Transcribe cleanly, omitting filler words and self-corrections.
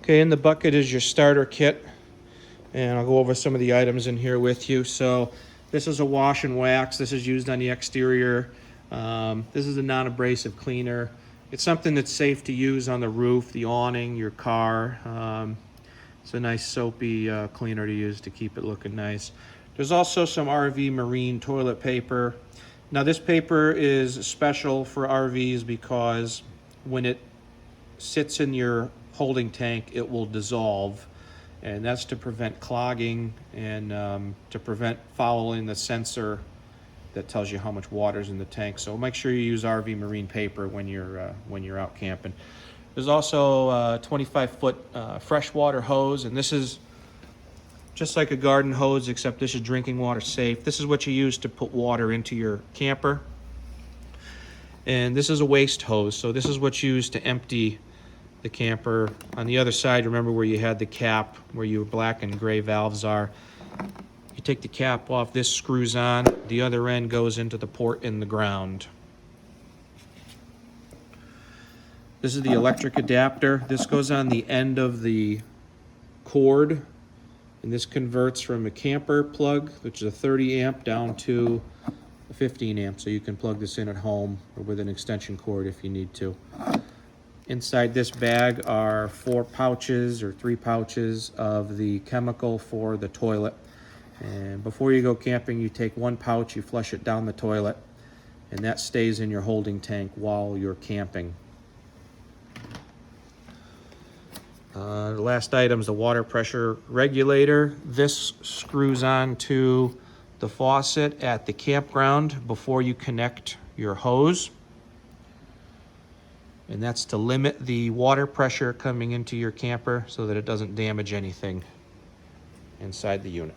Okay, in the bucket is your starter kit, and I'll go over some of the items in here with you. So this is a wash and wax. This is used on the exterior. This is a non-abrasive cleaner. It's something that's safe to use on the roof, the awning, your car. It's a nice soapy cleaner to use to keep it looking nice. There's also some RV marine toilet paper. Now this paper is special for RVs because when it sits in your holding tank, it will dissolve, and that's to prevent clogging and to prevent fouling the sensor that tells you how much water's in the tank. So make sure you use RV marine paper when you're out camping. There's also a 25-foot freshwater hose, and this is just like a garden hose, except this is drinking water safe. This is what you use to put water into your camper. And this is a waste hose, so this is what's used to empty the camper. On the other side, remember where you had the cap, where your black and gray valves are. You take the cap off, this screws on, the other end goes into the port in the ground. This is the electric adapter. This goes on the end of the cord, and this converts from a camper plug, which is a 30 amp, down to a 15 amp, so you can plug this in at home or with an extension cord if you need to. Inside this bag are 4 pouches or 3 pouches of the chemical for the toilet. And before you go camping, you take 1 pouch, you flush it down the toilet, and that stays in your holding tank while you're camping. The last item is the water pressure regulator. This screws on to the faucet at the campground before you connect your hose. And that's to limit the water pressure coming into your camper so that it doesn't damage anything inside the unit.